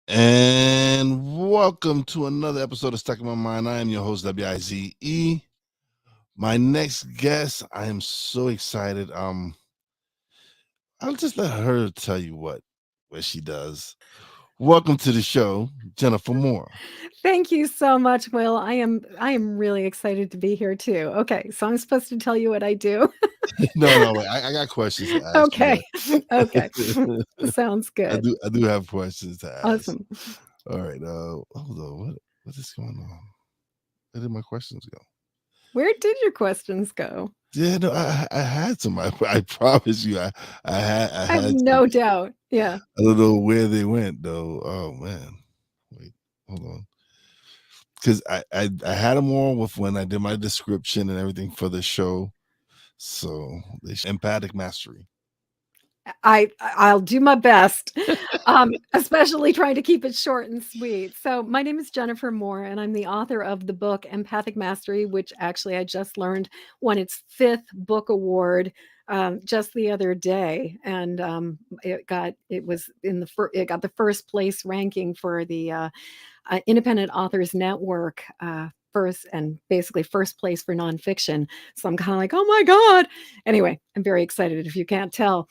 And welcome to another episode of Stuck in My Mind. I am your host, WIZE. My next guest, I am so excited. I'll just let her tell you what she does. Welcome to the show, Jennifer Moore. Thank you so much, Will. I am really excited to be here too. Okay, so I'm supposed to tell you what I do. No, wait, I got questions to ask you. Okay. Okay. Sounds I good. do I do have questions to ask. Awesome. All right, hold on. What is going on? Where did my questions go? Where did your questions go? Yeah, no, I had some. I promise you, I I have had some. no doubt. Yeah. I don't know where they went though. Oh man, wait, hold on, because I had them all with when I did my description and everything for the show. So Empathic Mastery. I'll do my best, especially trying to keep it short and sweet. So my name is Jennifer Moore, and I'm the author of the book Empathic Mastery, which actually I just learned won its 5th book award just the other day, and it got the first place ranking for the Independent Authors Network. First and basically first place for nonfiction. So I'm kind of like, oh my God. Anyway, I'm very excited if you can't tell.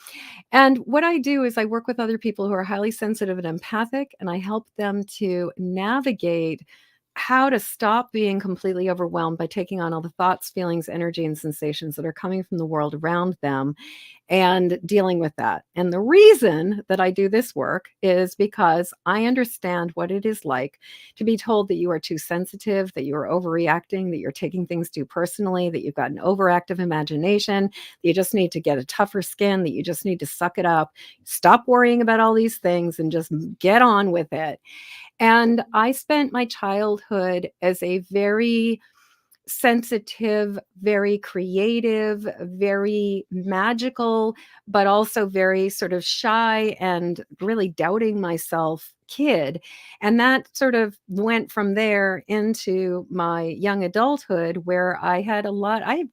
And what I do is I work with other people who are highly sensitive and empathic, and I help them to navigate how to stop being completely overwhelmed by taking on all the thoughts, feelings, energy, and sensations that are coming from the world around them and dealing with that. And the reason that I do this work is because I understand what it is like to be told that you are too sensitive, that you are overreacting, that you're taking things too personally, that you've got an overactive imagination, that you just need to get a tougher skin, that you just need to suck it up, stop worrying about all these things and just get on with it. And I spent my childhood as a very sensitive, very creative, very magical, but also very sort of shy and really doubting myself kid. And that sort of went from there into my young adulthood, where I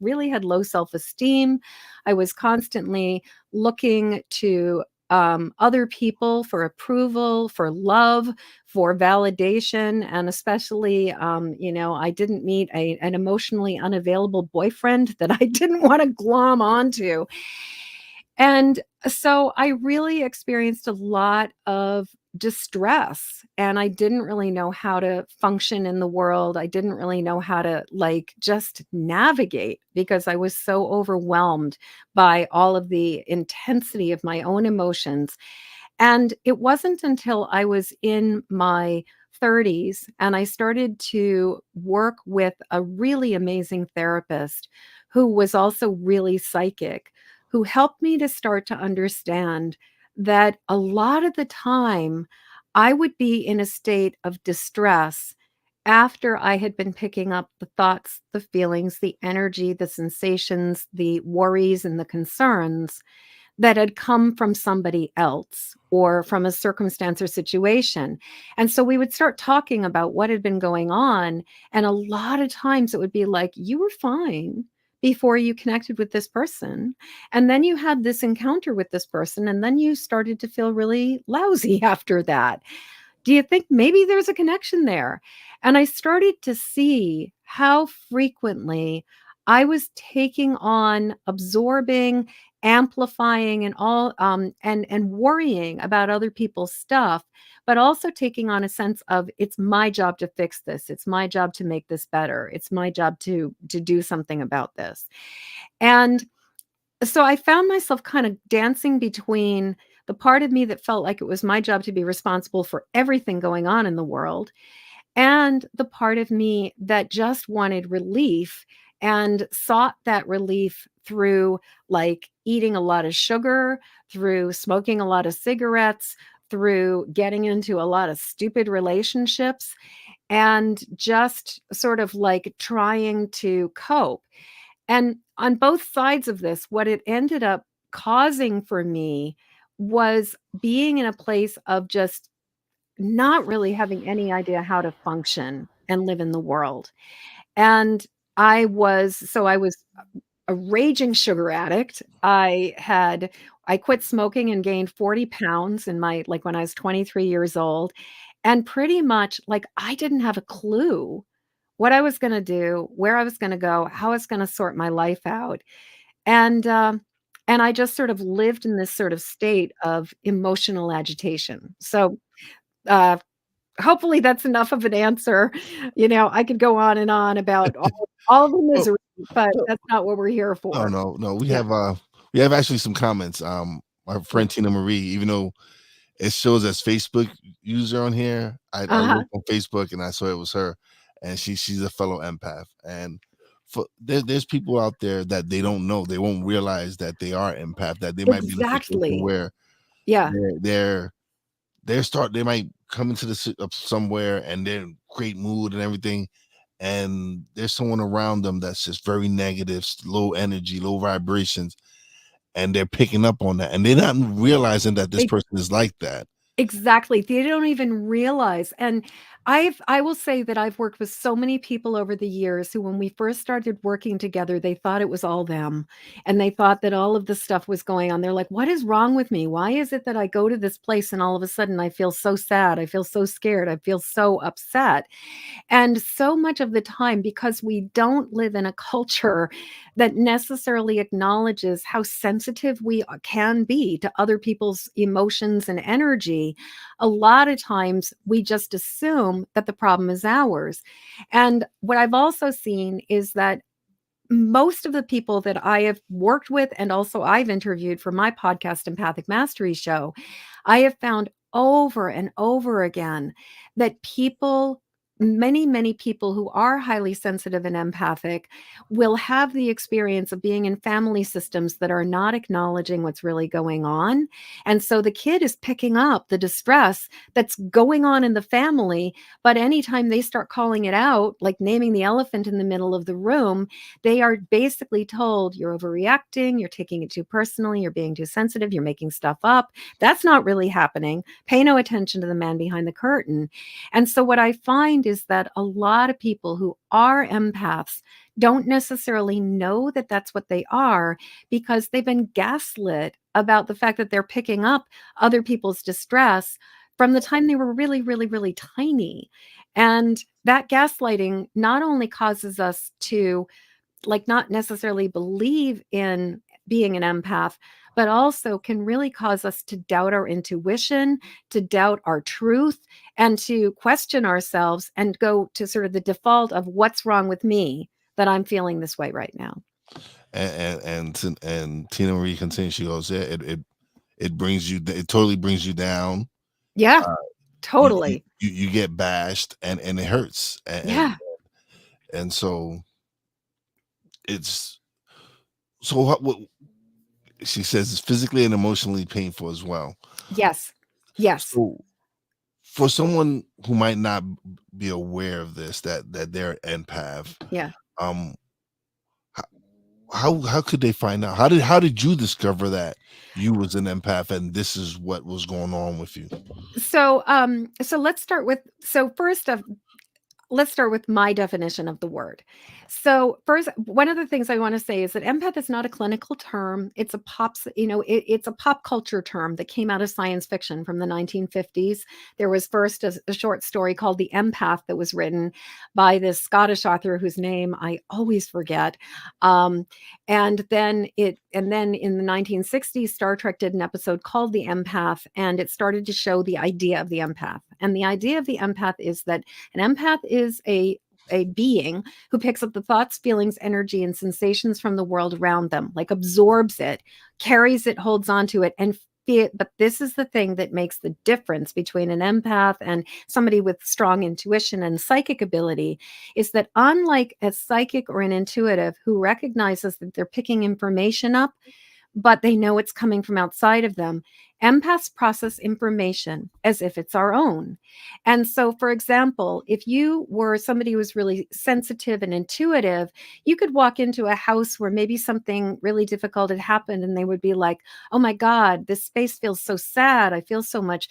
really had low self esteem. I was constantly looking to other people for approval, for love, for validation. And especially, I didn't meet an emotionally unavailable boyfriend that I didn't want to glom onto. And so I really experienced a lot of distress, and I didn't really know how to function in the world. I didn't really know how to just navigate because I was so overwhelmed by all of the intensity of my own emotions. And it wasn't until I was in my 30s and I started to work with a really amazing therapist who was also really psychic, who helped me to start to understand that a lot of the time I would be in a state of distress after I had been picking up the thoughts, the feelings, the energy, the sensations, the worries, and the concerns that had come from somebody else or from a circumstance or situation. And so we would start talking about what had been going on. And a lot of times it would be like, you were fine before you connected with this person. And then you had this encounter with this person. And then you started to feel really lousy after that. Do you think maybe there's a connection there? And I started to see how frequently I was taking on, absorbing, amplifying, and all and worrying about other people's stuff, but also taking on a sense of it's my job to fix this. It's my job to make this better. It's my job to do something about this. And so I found myself kind of dancing between the part of me that felt like it was my job to be responsible for everything going on in the world and the part of me that just wanted relief and sought that relief through eating a lot of sugar, through smoking a lot of cigarettes, through getting into a lot of stupid relationships, and just sort of trying to cope. And on both sides of this, what it ended up causing for me was being in a place of just not really having any idea how to function and live in the world. And I was a raging sugar addict. I quit smoking and gained 40 pounds in my when I was 23 years old. And pretty much, like, I didn't have a clue what I was gonna do, where I was gonna go, how I was gonna sort my life out. And, and I just sort of lived in this sort of state of emotional agitation. So, uh, hopefully that's enough of an answer. I could go on and on about all the Oh, misery, but no, that's not what we're here no, for. no, no. Yeah. We have actually some comments. My Yeah. friend Tina Marie, even though it shows as Facebook user on here, I Uh-huh. looked on Facebook and I saw it was her, and she's a fellow empath. And there's people out there that they don't know, they won't realize that they are empath, that they might be in a situation Exactly. where Yeah. they might come into up somewhere and they're in great mood and everything, and there's someone around them that's just very negative, low energy, low vibrations, and they're picking up on that and they're not realizing that this They person is like that. Exactly, they don't even realize, and I will say that I've worked with so many people over the years who, when we first started working together, they thought it was all them, and they thought that all of this stuff was going on. They're like, "What is wrong with me? Why is it that I go to this place and all of a sudden I feel so sad, I feel so scared, I feel so upset?" And so much of the time, because we don't live in a culture that necessarily acknowledges how sensitive we can be to other people's emotions and energy, a lot of times we just assume that the problem is ours. And what I've also seen is that most of the people that I have worked with and also I've interviewed for my podcast, Empathic Mastery Show, I have found over and over again that many people who are highly sensitive and empathic will have the experience of being in family systems that are not acknowledging what's really going on. And so the kid is picking up the distress that's going on in the family. But anytime they start calling it out, like naming the elephant in the middle of the room, they are basically told, "You're overreacting, you're taking it too personally, you're being too sensitive, you're making stuff up. That's not really happening. Pay no attention to the man behind the curtain." And so what I find is that a lot of people who are empaths don't necessarily know that that's what they are, because they've been gaslit about the fact that they're picking up other people's distress from the time they were really, really, really tiny. And that gaslighting not only causes us to, like, not necessarily believe in being an empath, but also can really cause us to doubt our intuition, to doubt our truth, and to question ourselves and go to sort of the default of what's wrong with me that I'm feeling this way right now. And Tina Marie continues, she goes, yeah, it brings you, it totally brings you down. Yeah, uh, totally. you get bashed and it hurts, Yeah. and so it's what she says, it's physically and emotionally painful as well. Yes. Yes. So for someone who might not be aware of this, that they're empath, Yeah. um h- how could they find out? How did you discover that you was an empath and this is what was going on with you? So let's start with, so first of let's start with my definition of the word. So first, one of the things I want to say is that empath is not a clinical term. It's a it's a pop culture term that came out of science fiction from the 1950s. There was first a short story called The Empath that was written by this Scottish author whose name I always forget. Um, and then in the 1960s, Star Trek did an episode called The Empath, and it started to show the idea of the empath. And the idea of the empath is that an empath is a being who picks up the thoughts, feelings, energy, and sensations from the world around them, like absorbs it, carries it, holds on to it, and but this is the thing that makes the difference between an empath and somebody with strong intuition and psychic ability, is that unlike a psychic or an intuitive who recognizes that they're picking information up, but they know it's coming from outside of them, empaths process information as if it's our own. And so, for example, if you were somebody who was really sensitive and intuitive, you could walk into a house where maybe something really difficult had happened, and they would be like, "Oh my God, this space feels so sad. I feel so much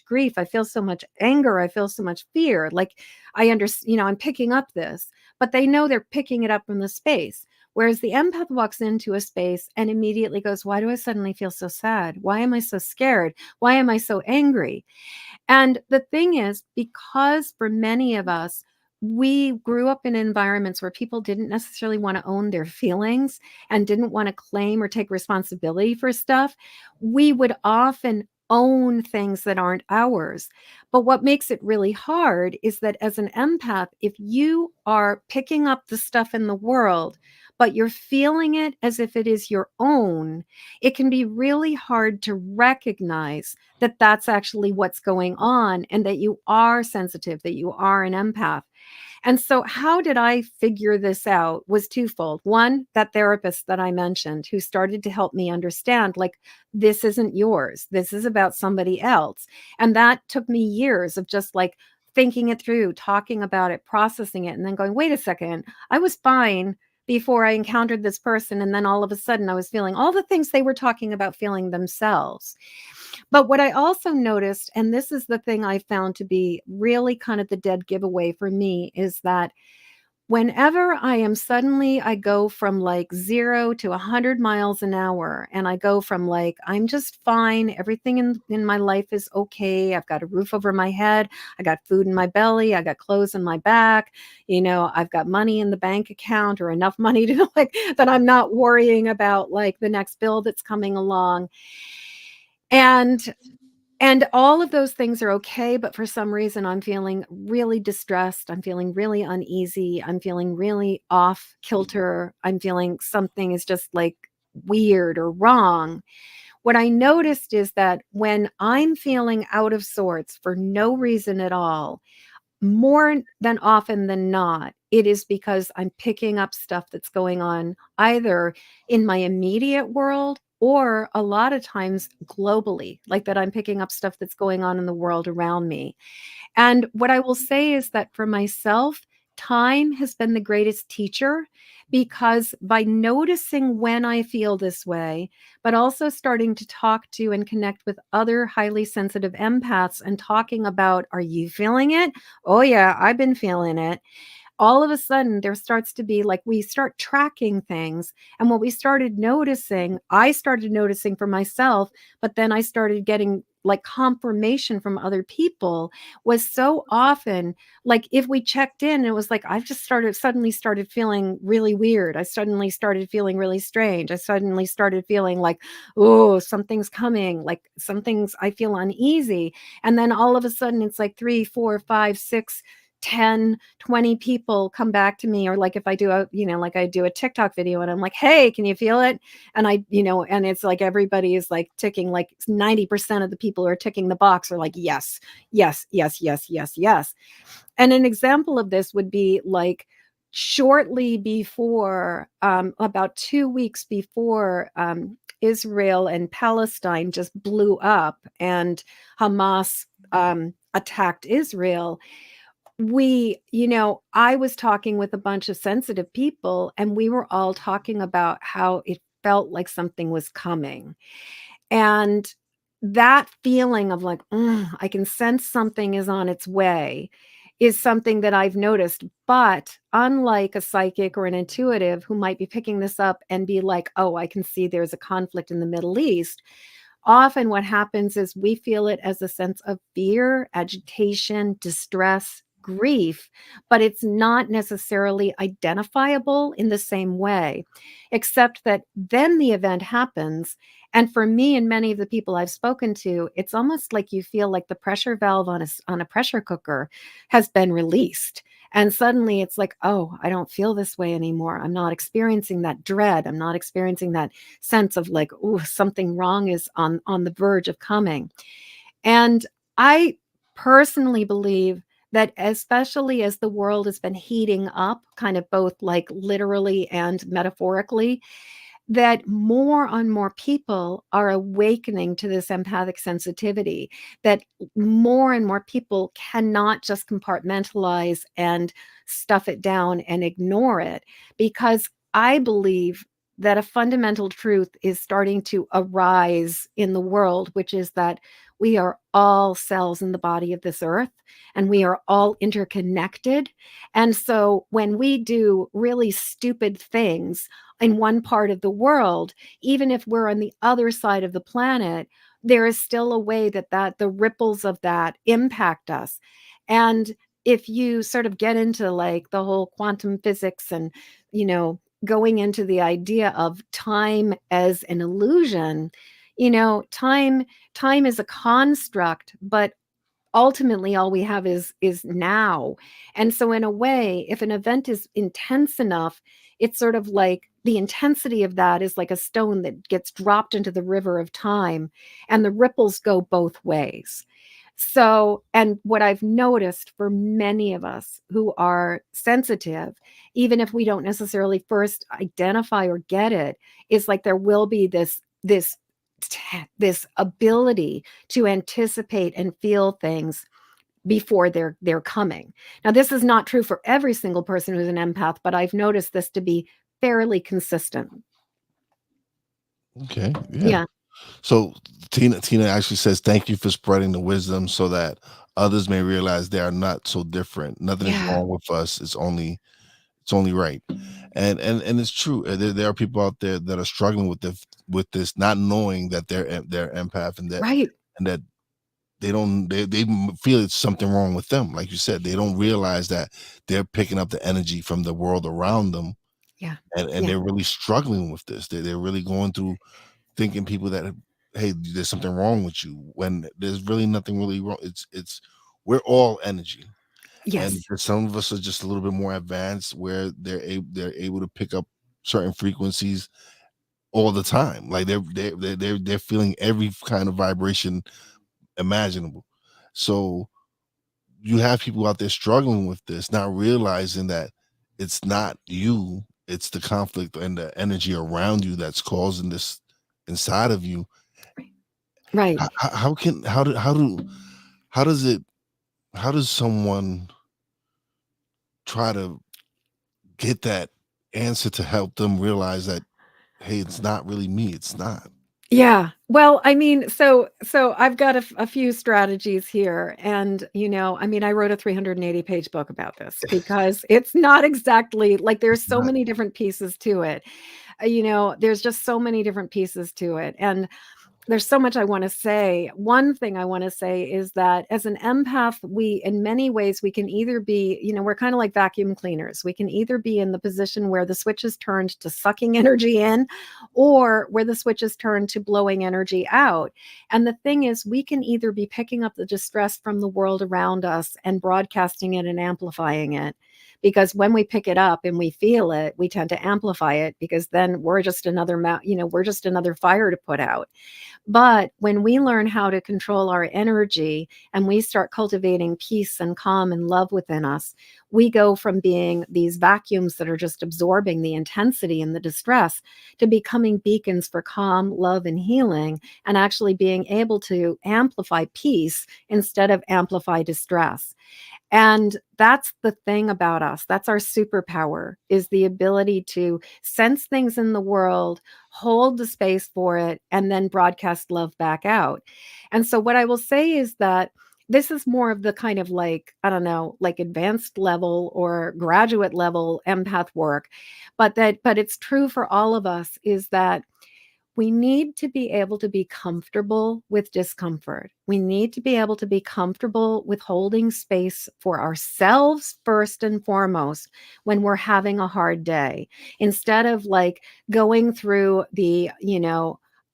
grief. I feel so much anger. I feel so much fear. Like, I understand, I'm picking up this." But they know they're picking it up from the space. Whereas the empath walks into a space and immediately goes, why do I suddenly feel so sad? Why am I so scared? Why am I so angry? And the thing is, because for many of us, we grew up in environments where people didn't necessarily want to own their feelings and didn't want to claim or take responsibility for stuff, we would often own things that aren't ours. But what makes it really hard is that as an empath, if you are picking up the stuff in the world, but you're feeling it as if it is your own, it can be really hard to recognize that that's actually what's going on and that you are sensitive, that you are an empath. And so, how did I figure this out was twofold. One, that therapist that I mentioned who started to help me understand, like, this isn't yours, this is about somebody else. And that took me years of just like thinking it through, talking about it, processing it, and then going, wait a second, I was fine before I encountered this person. And then all of a sudden, I was feeling all the things they were talking about feeling themselves. But what I also noticed, and this is the thing I found to be really kind of the dead giveaway for me, is that whenever I go from like 0 to 100 miles an hour, and I go from like, I'm just fine, everything in my life is okay. I've got a roof over my head. I got food in my belly. I got clothes in my back. I've got money in the bank account, or enough money to like that I'm not worrying about like the next bill that's coming along. And all of those things are okay, but for some reason, I'm feeling really distressed. I'm feeling really uneasy. I'm feeling really off kilter. I'm feeling something is just like weird or wrong. What I noticed is that when I'm feeling out of sorts for no reason at all, more than often than not, it is because I'm picking up stuff that's going on either in my immediate world or a lot of times globally, like that I'm picking up stuff that's going on in the world around me. And what I will say is that for myself, time has been the greatest teacher, because by noticing when I feel this way, but also starting to talk to and connect with other highly sensitive empaths and talking about, are you feeling it? Oh, yeah, I've been feeling it. All of a sudden there starts to be like, we start tracking things. And what I started noticing for myself, but then I started getting like confirmation from other people, was so often like if we checked in, it was like I've just suddenly started feeling really weird. I suddenly started feeling really strange. I suddenly started feeling like, oh, something's coming, like something's, I feel uneasy. And then all of a sudden it's like 3, 4, 5, 6, 10, 20 people come back to me, or like if I do like I do a TikTok video and I'm like, hey, can you feel it? And and it's like everybody is like ticking, like 90% of the people who are ticking the box are like, yes, yes, yes, yes, yes, yes. And an example of this would be like shortly before, about 2 weeks before Israel and Palestine just blew up and Hamas attacked Israel, I was talking with a bunch of sensitive people, and we were all talking about how it felt like something was coming. And that feeling of like, I can sense something is on its way, is something that I've noticed. But unlike a psychic or an intuitive who might be picking this up and be like, oh, I can see there's a conflict in the Middle East, often what happens is we feel it as a sense of fear, agitation, distress, grief, but it's not necessarily identifiable in the same way, except that then the event happens. And for me and many of the people I've spoken to, it's almost like you feel like the pressure valve on a pressure cooker has been released. And suddenly it's like, oh, I don't feel this way anymore. I'm not experiencing that dread. I'm not experiencing that sense of like, oh, something wrong is on the verge of coming. And I personally believe that especially as the world has been heating up, kind of both like literally and metaphorically, that more and more people are awakening to this empathic sensitivity, that more and more people cannot just compartmentalize and stuff it down and ignore it, because I believe that a fundamental truth is starting to arise in the world, which is that we are all cells in the body of this earth and we are all interconnected. And so when we do really stupid things in one part of the world, even if we're on the other side of the planet, there is still a way that the ripples of that impact us. And if you sort of get into like the whole quantum physics and, you know, going into the idea of time as an illusion, time is a construct, but ultimately all we have is now. And so in a way, if an event is intense enough, it's sort of like the intensity of that is like a stone that gets dropped into the river of time, and the ripples go both ways. So, and what I've noticed for many of us who are sensitive, even if we don't necessarily first identify or get it, is like there will be this ability to anticipate and feel things before they're coming. Now, this is not true for every single person who's an empath, but I've noticed this to be fairly consistent. Okay. Yeah. Yeah. So Tina actually says, "Thank you for spreading the wisdom so that others may realize they are not so different. Nothing is Yeah. wrong with us. It's only right." And it's true. There are people out there that are struggling with this, not knowing that they're empath, Right. and that they feel it's something wrong with them. Like you said, they don't realize that they're picking up the energy from the world around them, Yeah. and Yeah. they're really struggling with this. They're really going through thinking people that, hey, there's something wrong with you, when there's really nothing really wrong. It's we're all energy, and Yes. some of us are just a little bit more advanced, where they're able to pick up certain frequencies all the time. Like they're feeling every kind of vibration imaginable. So you have people out there struggling with this, not realizing that it's not you, it's the conflict and the energy around you that's causing this inside of you. Right. How can how does it how does someone try to get that answer to help them realize that, hey, it's not really me, it's not. Yeah. Well, I mean, so I've got a few strategies here, and I mean, I wrote a 380-page book about this because it's not exactly like there's so Right. many different pieces to it. There's just so many different pieces to it, and there's so much I want to say. One thing I want to say is that as an empath, we, in many ways, we can either be, we're kind of like vacuum cleaners. We can either be in the position where the switch is turned to sucking energy in, or where the switch is turned to blowing energy out. And the thing is, we can either be picking up the distress from the world around us and broadcasting it and amplifying it. Because when we pick it up and we feel it, we tend to amplify it, because then we're just another, we're just another fire to put out. But when we learn how to control our energy and we start cultivating peace and calm and love within us, we go from being these vacuums that are just absorbing the intensity and the distress to becoming beacons for calm, love, and healing, and actually being able to amplify peace instead of amplify distress. And that's the thing about us. That's our superpower, is the ability to sense things in the world, hold the space for it, and then broadcast love back out. And so what I will say is that this is more of the kind of like, I don't know, like advanced level or graduate level empath work. But it's true for all of us, is that we need to be able to be comfortable with discomfort. We need to be able to be comfortable with holding space for ourselves first and foremost when we're having a hard day, instead of like going through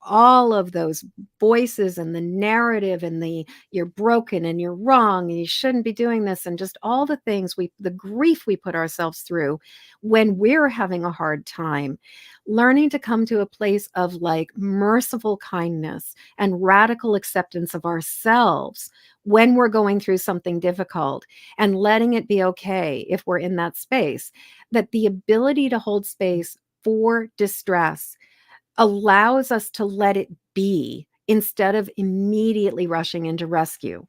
all of those voices and the narrative and the you're broken and you're wrong and you shouldn't be doing this, and just all the things the grief we put ourselves through when we're having a hard time. Learning to come to a place of like merciful kindness and radical acceptance of ourselves when we're going through something difficult, and letting it be okay if we're in that space. That the ability to hold space for distress allows us to let it be instead of immediately rushing into rescue.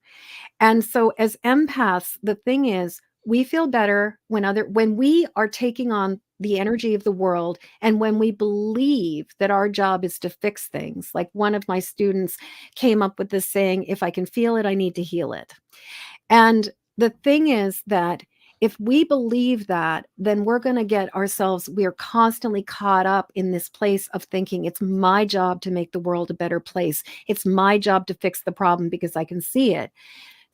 And so, as empaths, the thing is, we feel better when we are taking on the energy of the world, and when we believe that our job is to fix things. Like one of my students came up with this saying, if I can feel it, I need to heal it. And the thing is that if we believe that, then we're going to get ourselves, we're constantly caught up in this place of thinking it's my job to make the world a better place. It's my job to fix the problem because I can see it.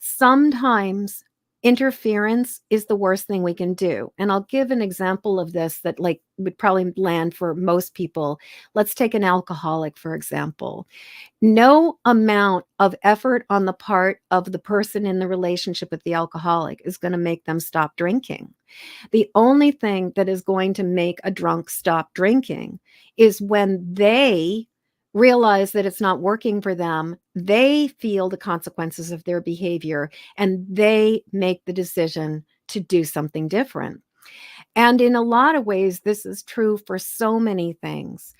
Sometimes interference is the worst thing we can do. And I'll give an example of this that like would probably land for most people. Let's take an alcoholic, for example. No amount of effort on the part of the person in the relationship with the alcoholic is going to make them stop drinking. The only thing that is going to make a drunk stop drinking is when they realize that it's not working for them, they feel the consequences of their behavior, and they make the decision to do something different. And in a lot of ways, this is true for so many things.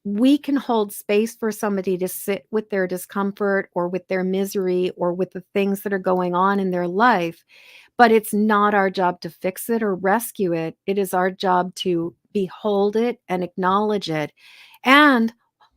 We can hold space for somebody to sit with their discomfort or with their misery or with the things that are going on in their life, but it's not our job to fix it or rescue it. It is our job to behold it and acknowledge it and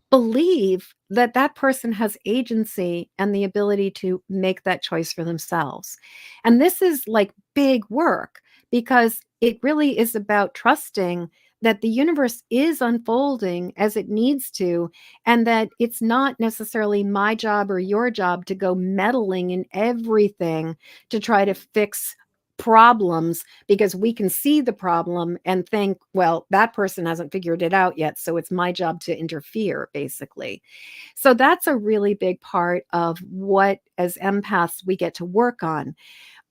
believe that that person has agency and the ability to make that choice for themselves. And this is like big work because it really is about trusting that the universe is unfolding as it needs to, and that it's not necessarily my job or your job to go meddling in everything to try to fix problems because we can see the problem and think, well, that person hasn't figured it out yet, so it's my job to interfere, basically. So that's a really big part of what, as empaths, we get to work on.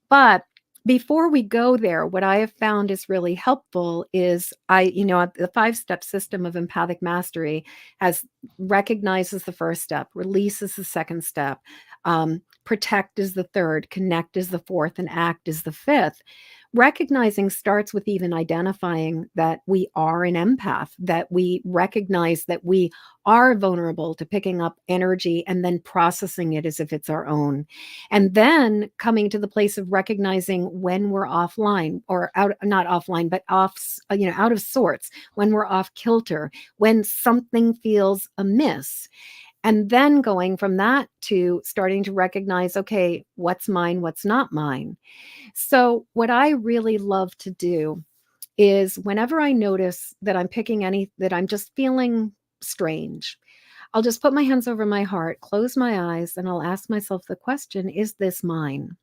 But before we go there, what I have found is really helpful is the 5-step system of empathic mastery has recognizes the first step, releases the second step, protect is the third, connect is the fourth, and act is the fifth. Recognizing starts with even identifying that we are an empath, that we recognize that we are vulnerable to picking up energy and then processing it as if it's our own. And then coming to the place of recognizing when we're offline or out, not offline, but out of sorts, when we're off kilter, when something feels amiss. And then going from that to starting to recognize, okay, what's mine, what's not mine. So, what I really love to do is whenever I notice that that I'm just feeling strange, I'll just put my hands over my heart, close my eyes, and I'll ask myself the question, is this mine?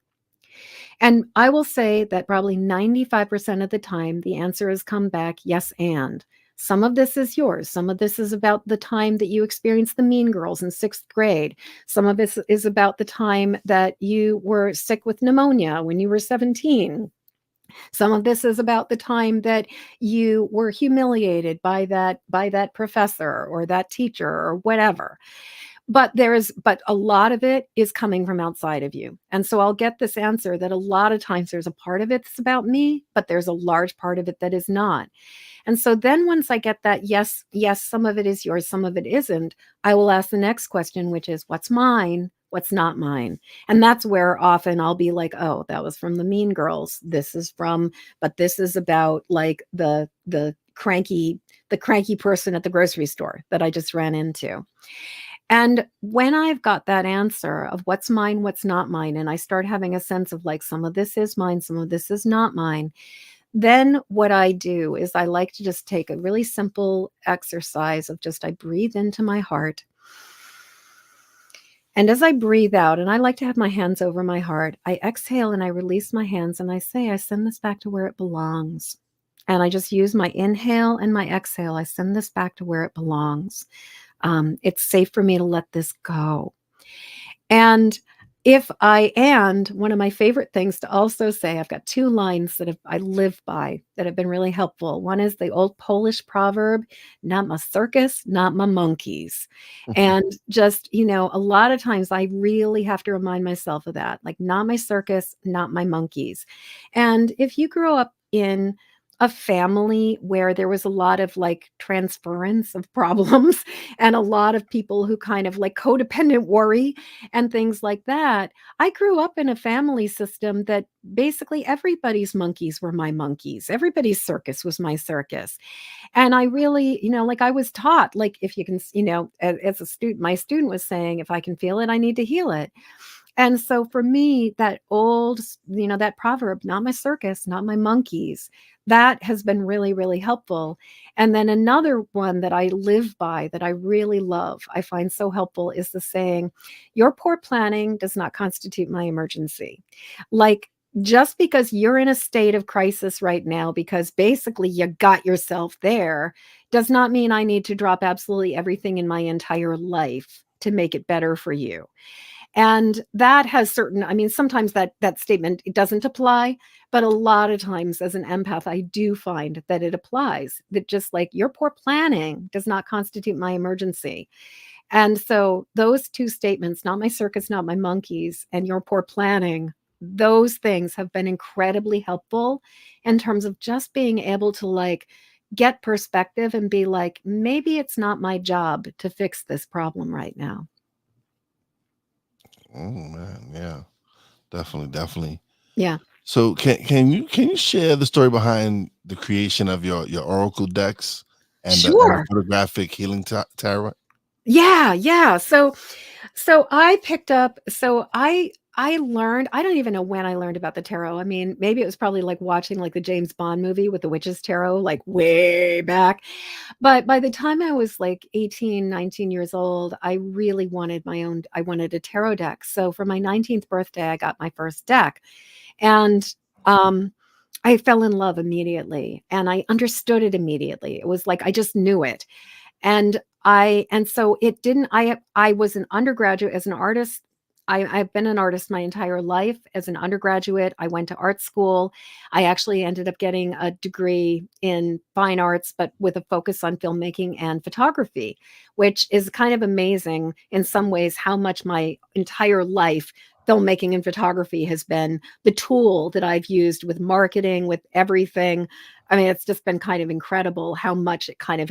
And I will say that probably 95% of the time, the answer has come back, yes, and. Some of this is yours. Some of this is about the time that you experienced the mean girls in 6th grade. Some of this is about the time that you were sick with pneumonia when you were 17. Some of this is about the time that you were humiliated by that professor or that teacher or whatever. But a lot of it is coming from outside of you. And so I'll get this answer that a lot of times there's a part of it that's about me, but there's a large part of it that is not. And so then once I get that, yes, some of it is yours, some of it isn't, I will ask the next question, which is what's mine? What's not mine? And that's where often I'll be like, oh, that was from the mean girls. But this is about like the cranky person at the grocery store that I just ran into. And when I've got that answer of what's mine, what's not mine, and I start having a sense of like some of this is mine, some of this is not mine, then what I do is I like to just take a really simple exercise of just I breathe into my heart. And as I breathe out, and I like to have my hands over my heart, I exhale and I release my hands and I say, I send this back to where it belongs. And I just use my inhale and my exhale. I send this back to where it belongs. It's safe for me to let this go. And one of my favorite things to also say, I've got 2 lines that I live by that have been really helpful. One is the old Polish proverb, not my circus, not my monkeys. And just, a lot of times I really have to remind myself of that, like not my circus, not my monkeys. And if you grow up in a family where there was a lot of like transference of problems and a lot of people who kind of like codependent worry and things like that. I grew up in a family system that basically everybody's monkeys were my monkeys. Everybody's circus was my circus. And I really, like I was taught, like, if you can, as a student, my student was saying, if I can feel it, I need to heal it. And so for me, that old, that proverb, not my circus, not my monkeys, that has been really, really helpful. And then another one that I live by that I really love, I find so helpful is the saying, your poor planning does not constitute my emergency. Like, just because you're in a state of crisis right now, because basically you got yourself there, does not mean I need to drop absolutely everything in my entire life to make it better for you. And that has certain, I mean, sometimes that statement, it doesn't apply, but a lot of times as an empath, I do find that it applies. That just like your poor planning does not constitute my emergency. And so those two statements, not my circus, not my monkeys, and your poor planning, those things have been incredibly helpful in terms of just being able to like get perspective and be like, maybe it's not my job to fix this problem right now. Oh man, yeah, definitely, definitely. Yeah. So can you share the story behind the creation of your oracle decks and the Sure. photographic healing tarot? Yeah, yeah. So I picked up so I learned, I don't even know when I learned about the tarot. I mean, maybe it was probably like watching like the James Bond movie with the witch's tarot, like way back. But by the time I was like 18, 19 years old, I really wanted I wanted a tarot deck. So for my 19th birthday, I got my first deck. And um I fell in love immediately and I understood it immediately. It was like I just knew it. And so it didn't I was an undergraduate as an artist. I've been an artist my entire life. As an undergraduate, I went to art school. I actually ended up getting a degree in fine arts, but with a focus on filmmaking and photography, which is kind of amazing in some ways how much my entire life filmmaking and photography has been the tool that I've used with marketing, with everything. I mean, it's just been kind of incredible how much it kind of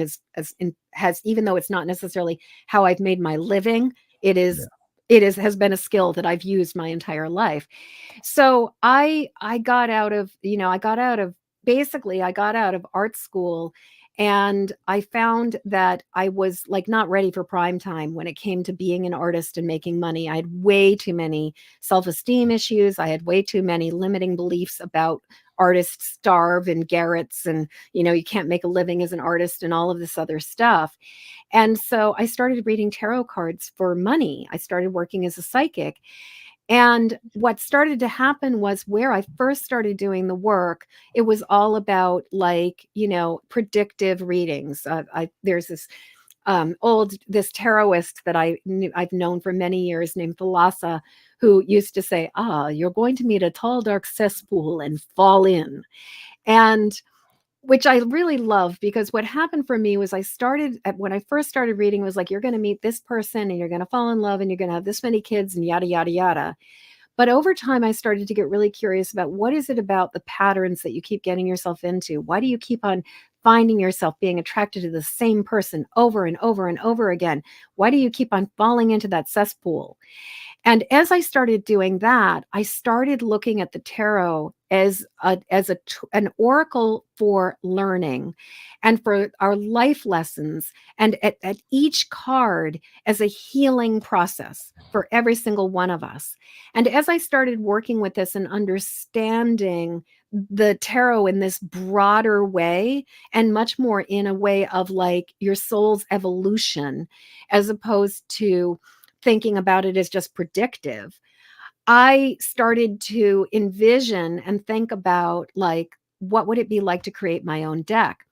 has, even though it's not necessarily how I've made my living, it Yeah. is has been a skill that I've used my entire life. So I got out of, I got out of art school and I found that I was like not ready for prime time when it came to being an artist and making money. I had way too many self-esteem issues. I had way too many limiting beliefs about artists starve in garrets and you can't make a living as an artist and all of this other stuff. And so I started reading tarot cards for money. I started working as a psychic. And what started to happen was where I first started doing the work, it was all about like, predictive readings. There's this tarotist that I've known for many years named Thalassa, who used to say, you're going to meet a tall, dark cesspool and fall in. And which I really love because what happened for me was when I first started reading, it was like, you're going to meet this person and you're going to fall in love and you're going to have this many kids and yada, yada, yada. But over time, I started to get really curious about what is it about the patterns that you keep getting yourself into? Why do you keep on finding yourself being attracted to the same person over and over and over again? Why do you keep on falling into that cesspool? And as I started doing that, I started looking at the tarot as an oracle for learning and for our life lessons, and at each card as a healing process for every single one of us. And as I started working with this and understanding the tarot in this broader way, and much more in a way of like your soul's evolution, as opposed to thinking about it as just predictive, I started to envision and think about like, what would it be like to create my own deck?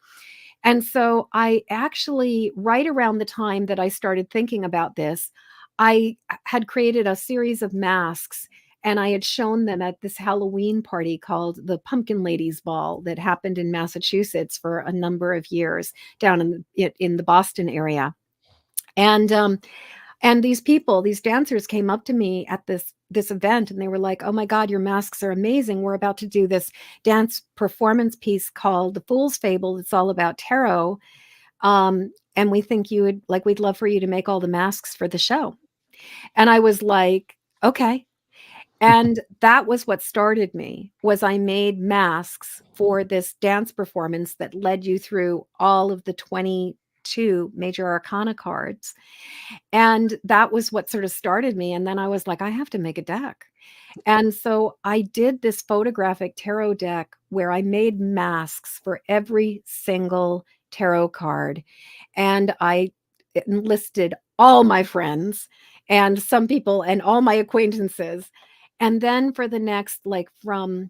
And so I actually, right around the time that I started thinking about this, I had created a series of masks and I had shown them at this Halloween party called the Pumpkin Ladies Ball that happened in Massachusetts for a number of years down in the Boston area. And And these people, these dancers came up to me at this event and they were like, "Oh my god, your masks are amazing. We're about to do this dance performance piece called The Fool's Fable. It's all about tarot. And we think you would like we'd love for you to make all the masks for the show." And I was like, "Okay." And that was what started me, was I made masks for this dance performance that led you through all of the 22 major arcana cards. And that was what sort of started me, and then I was like, "I have to make a deck." And so I did this photographic tarot deck where I made masks for every single tarot card, and I enlisted all my friends and some people and all my acquaintances. And then for the next, like, from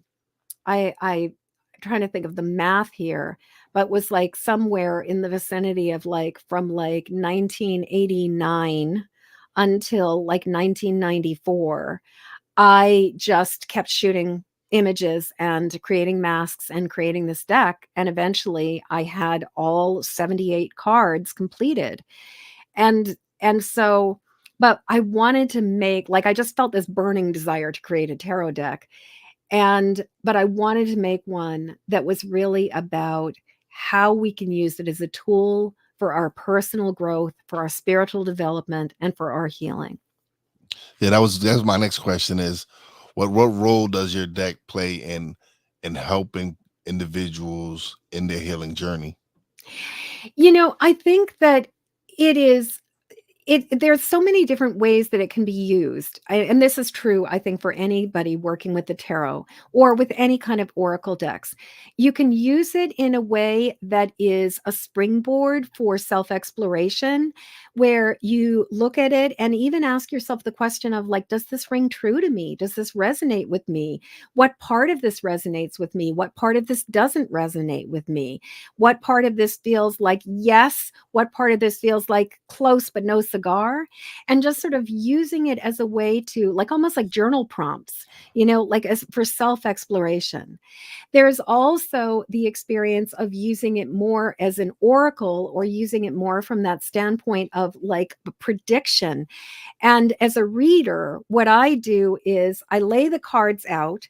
I trying to think of the math here, but was like somewhere in the vicinity of like from like 1989 until like 1994, I just kept shooting images and creating masks and creating this deck. And eventually I had all 78 cards completed. And so, but I wanted to make, like, I just felt this burning desire to create a tarot deck. But I wanted to make one that was really about how we can use it as a tool for our personal growth, for our spiritual development, and for our healing. Yeah, that's my next question is what role does your deck play in helping individuals in their healing journey? I think that it is there's so many different ways that it can be used. And this is true, I think, for anybody working with the tarot or with any kind of oracle decks. You can use it in a way that is a springboard for self-exploration, where you look at it and even ask yourself the question of, like, does this ring true to me? Does this resonate with me? What part of this resonates with me? What part of this doesn't resonate with me? What part of this feels like yes? What part of this feels like close but no cigar? And just sort of using it as a way to, like, almost like journal prompts, like as for self exploration. There's also the experience of using it more as an oracle or using it more from that standpoint of like a prediction. And as a reader, what I do is I lay the cards out,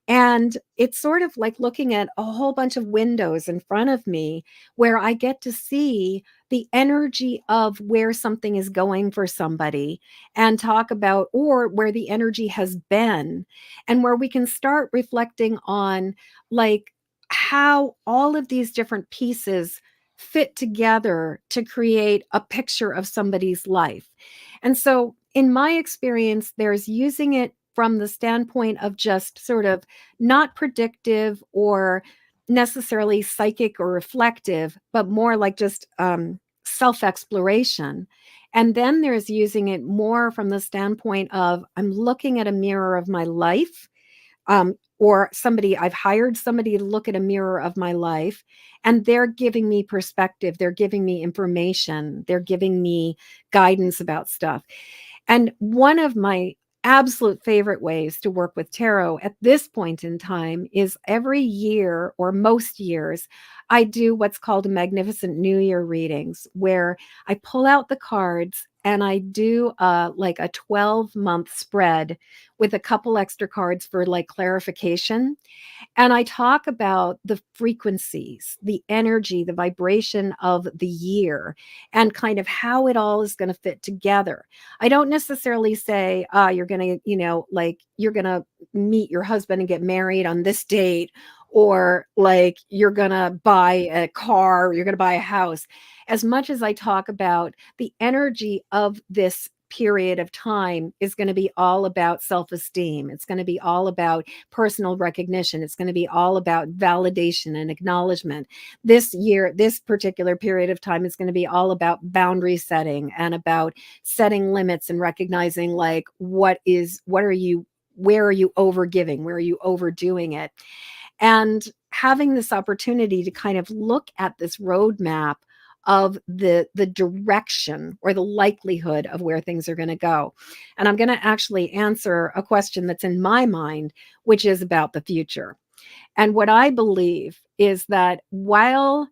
and it's sort of like looking at a whole bunch of windows in front of me where I get to see the energy of where something is going for somebody and talk about, or where the energy has been, and where we can start reflecting on, like, how all of these different pieces fit together to create a picture of somebody's life. And so, in my experience, there's using it from the standpoint of just sort of not predictive or necessarily psychic or reflective, but more like just self exploration. And then there's using it more from the standpoint of, I'm looking at a mirror of my life, or I've hired somebody to look at a mirror of my life, and they're giving me perspective. They're giving me information. They're giving me guidance about stuff. And one of my absolute favorite ways to work with tarot at this point in time is every year, or most years, I do what's called a Magnificent New Year readings, where I pull out the cards and I do like a 12-month spread with a couple extra cards for like clarification. And I talk about the frequencies, the energy, the vibration of the year, and kind of how it all is going to fit together. I don't necessarily say, you're going to, like, you're going to meet your husband and get married on this date, or like you're going to buy a car, or you're going to buy a house. As much as I talk about the energy of this period of time is going to be all about self-esteem. It's going to be all about personal recognition. It's going to be all about validation and acknowledgement. This year, this particular period of time is going to be all about boundary setting and about setting limits and recognizing, like, where are you overgiving? Where are you overdoing it? And having this opportunity to kind of look at this roadmap of the direction or the likelihood of where things are going to go. And I'm going to actually answer a question that's in my mind, which is about the future. And what I believe is that while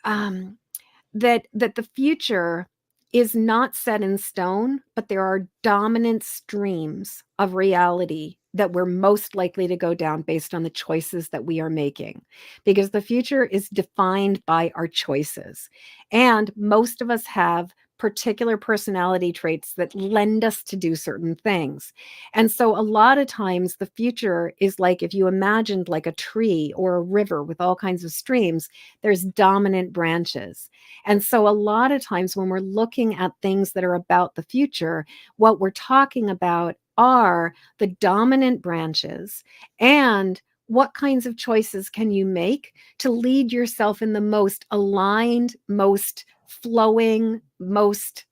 that the future is not set in stone, but there are dominant streams of reality that we're most likely to go down based on the choices that we are making. Because the future is defined by our choices. And most of us have particular personality traits that lend us to do certain things. And so a lot of times the future is like if you imagined like a tree or a river with all kinds of streams, there's dominant branches. And so a lot of times when we're looking at things that are about the future, what we're talking about are the dominant branches and what kinds of choices can you make to lead yourself in the most aligned, most flowing, most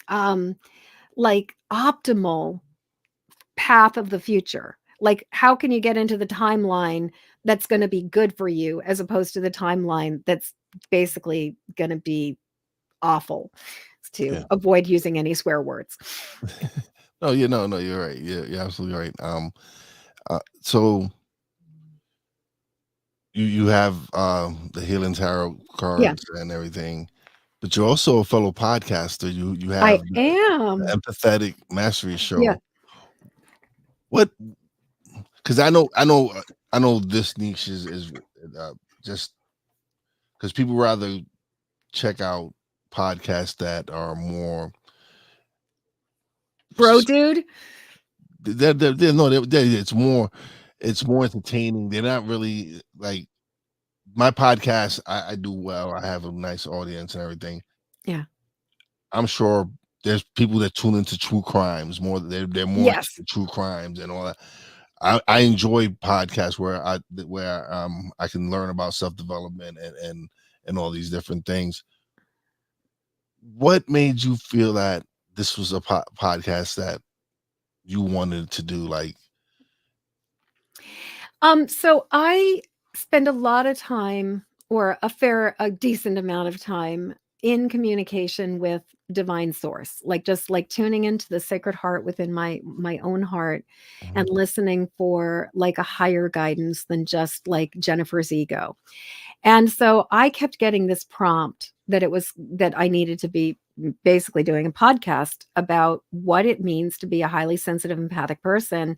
um like optimal path of the future. Like, how can you get into the timeline that's going to be good for you as opposed to the timeline that's basically going to be awful, Yeah. to avoid using any swear words. No, no, you're right. You're absolutely right. So you have the Healing Tarot Yeah, cards and everything, but you're also a fellow podcaster. You I have the am. Empathetic Mastery Yeah. show. What? Because I know this niche is just because people rather check out podcasts that are more Bro, dude. they're no it's more entertaining. They're not really like my podcast. I do well. I have a nice audience and everything. Yeah. I'm sure there's people that tune into true crimes more. They're more Yes. into true crimes and all that. I enjoy podcasts where I can learn about self development and all these different things. What made you feel that this was a podcast that you wanted to do? Like, So I spend a lot of time or a decent amount of time in communication with divine source, like just like tuning into the sacred heart within my own heart mhm, and listening for like a higher guidance than just like Jennifer's ego. And so I kept getting this prompt that I needed to be basically doing a podcast about what it means to be a highly sensitive empathic person,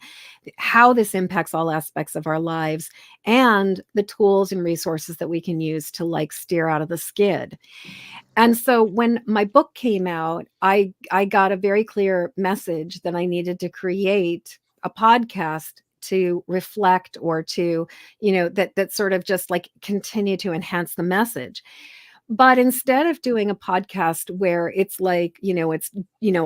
how this impacts all aspects of our lives, and the tools and resources that we can use to like steer out of the skid. And so when my book came out, I got a very clear message that I needed to create a podcast to reflect or to, that sort of just like continue to enhance the message. But instead of doing a podcast where it's like, it's,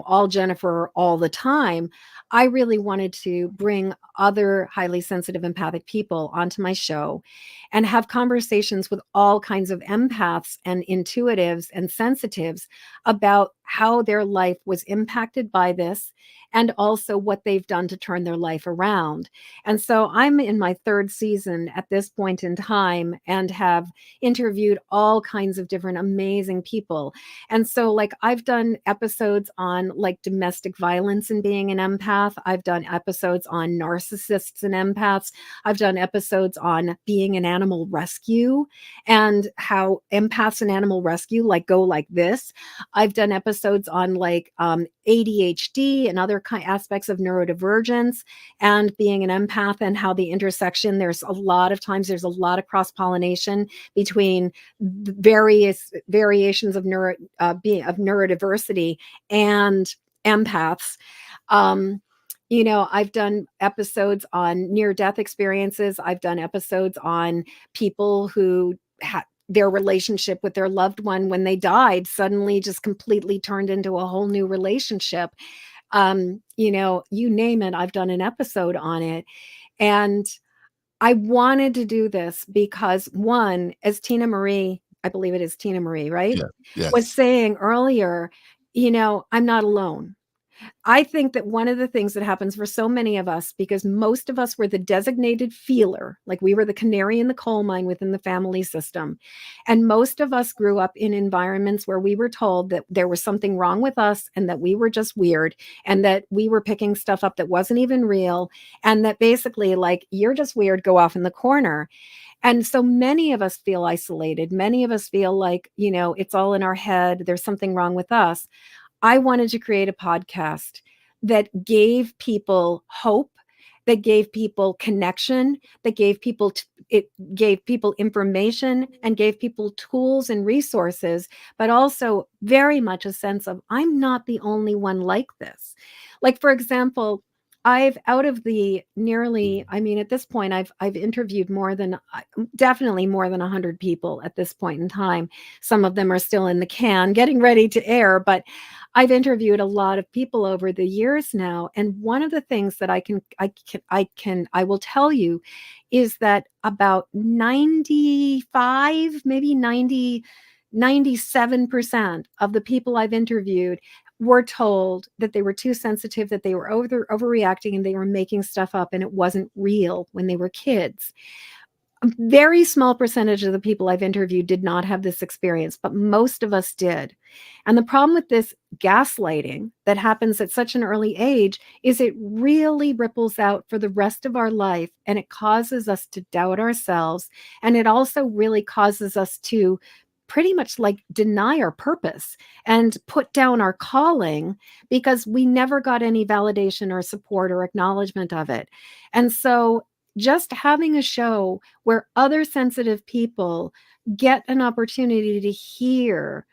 all Jennifer all the time, I really wanted to bring other highly sensitive empathic people onto my show and have conversations with all kinds of empaths and intuitives and sensitives about how their life was impacted by this and also what they've done to turn their life around. And so I'm in my third season at this point in time and have interviewed all kinds of different amazing people. And so like I've done episodes on like domestic violence and being an empath. I've done episodes on narcissists and empaths. I've done episodes on being an animal rescue and how empaths and animal rescue like go like this. I've done episodes on like ADHD and other aspects of neurodivergence and being an empath and how the intersection, there's a lot of times there's a lot of cross pollination between various variations of of neurodiversity and empaths. Um, I've done episodes on near death experiences. I've done episodes on people who had their relationship with their loved one when they died suddenly just completely turned into a whole new relationship. You name it, I've done an episode on it. And I wanted to do this because one, as Tina Marie, I believe it is Tina Marie, right? yeah, Was yes, saying earlier, I'm not alone. I think that one of the things that happens for so many of us, because most of us were the designated feeler, like we were the canary in the coal mine within the family system. And most of us grew up in environments where we were told that there was something wrong with us and that we were just weird and that we were picking stuff up that wasn't even real. And that basically, like, you're just weird, go off in the corner. And so many of us feel isolated. Many of us feel like, it's all in our head. There's something wrong with us. I wanted to create a podcast that gave people hope, that gave people connection, that gave people it gave people information and gave people tools and resources, but also very much a sense of I'm not the only one like this. Like for example, I've out of the nearly, I mean, at this point, I've interviewed definitely more than 100 people at this point in time. Some of them are still in the can, getting ready to air, but I've interviewed a lot of people over the years now, and one of the things that I will tell you is that about 95, maybe 97% of the people I've interviewed were told that they were too sensitive, that they were overreacting, and they were making stuff up, and it wasn't real when they were kids. A very small percentage of the people I've interviewed did not have this experience, but most of us did. And the problem with this gaslighting that happens at such an early age is it really ripples out for the rest of our life, and it causes us to doubt ourselves. And it also really causes us to pretty much like deny our purpose and put down our calling because we never got any validation or support or acknowledgement of it. And so just having a show where other sensitive people get an opportunity to hear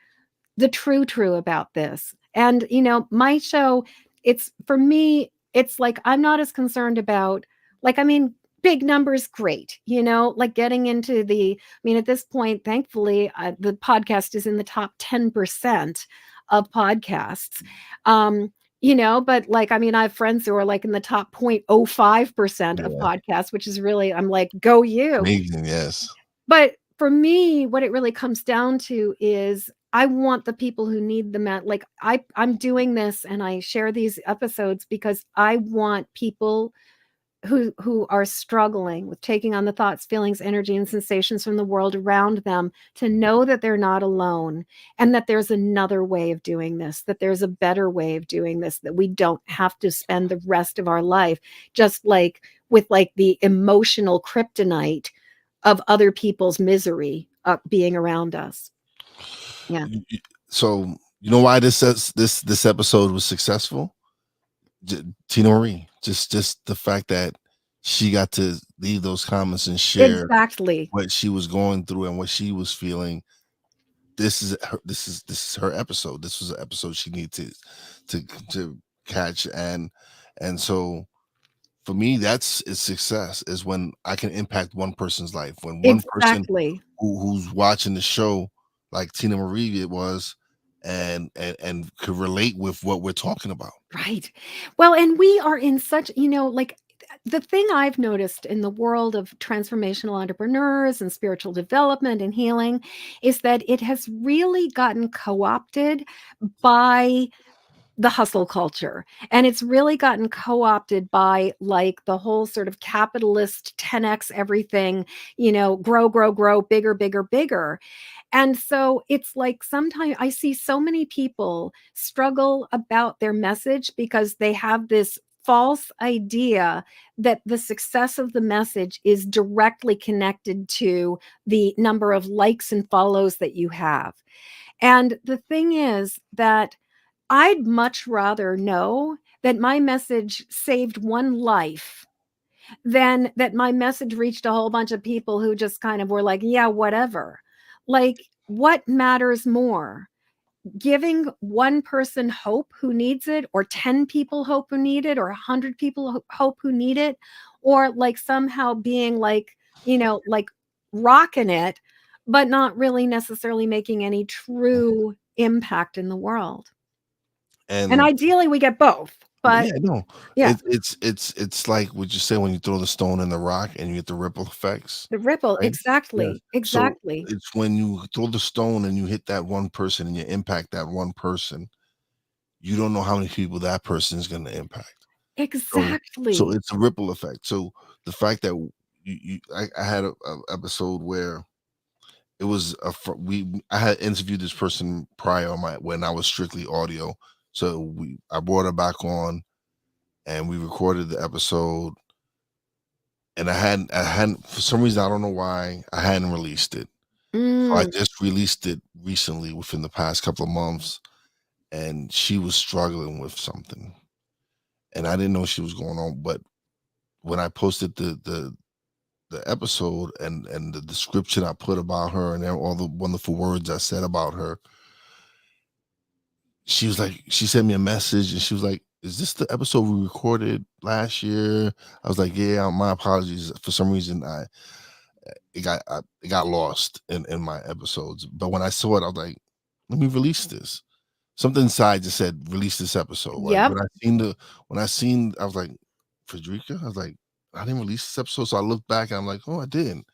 the true about this. And, my show, it's for me, it's like I'm not as concerned about, like, I mean, big numbers, great, like getting into I mean, at this point, thankfully, the podcast is in the top 10% of podcasts. But like, I mean, I have friends who are like in the top 0.05% of Yeah, podcasts, which is really, I'm like, go you. amazing. Yes. But for me, what it really comes down to is I want the people who need the like I'm doing this and I share these episodes because I want people who are struggling with taking on the thoughts, feelings, energy, and sensations from the world around them to know that they're not alone and that there's another way of doing this, that there's a better way of doing this, that we don't have to spend the rest of our life just like with like the emotional kryptonite of other people's misery being around us. Yeah. So you know why this episode was successful? Tina Marie, just the fact that she got to leave those comments and share Exactly. what she was going through and what she was feeling. This is her episode. This was an episode she needed to catch, and so for me, that's its success is when I can impact one person's life. When one person Exactly. who's watching the show, like Tina Marie it was, and could relate with what we're talking about. Right. Well, and we are in such, like the thing I've noticed in the world of transformational entrepreneurs and spiritual development and healing is that it has really gotten co opted by the hustle culture. And it's really gotten co-opted by like the whole sort of capitalist 10x everything, grow, bigger, bigger, bigger. And so it's like sometimes I see so many people struggle about their message because they have this false idea that the success of the message is directly connected to the number of likes and follows that you have. And the thing is that I'd much rather know that my message saved one life than that my message reached a whole bunch of people who just kind of were like, yeah, whatever. Like, what matters more? Giving one person hope who needs it, or 10 people hope who need it, or 100 people hope who need it, or like somehow being like, like rocking it, but not really necessarily making any true impact in the world. And And ideally, we get both, but yeah, no, yeah, it's like what you say when you throw the stone in the rock and you get the ripple effects, the ripple, right? Yes. exactly, So exactly. it's when you throw the stone and you hit that one person and you impact that one person, you don't know how many people that person is going to impact. So Exactly. it's a ripple effect. So the fact that I had a episode where it was I had interviewed this person prior on my when I was strictly audio. So I brought her back on and we recorded the episode, and I hadn't for some reason, I don't know why, I hadn't released it. So I Mm, just released it recently within the past couple of months, and she was struggling with something, and I didn't know she was going on. But when I posted the episode and the description I put about her and all the wonderful words I said about her, she sent me a message and she was like, "Is this the episode we recorded last year?" I was like, "Yeah, my apologies. For some reason, it got lost in my episodes. But when I saw it, I was like, let me release this." Something inside just said, "Release this episode." Like yep. when I seen, I was like, "Frederica," I was like, "I didn't release this episode." So I looked back and I'm like, "Oh, I didn't."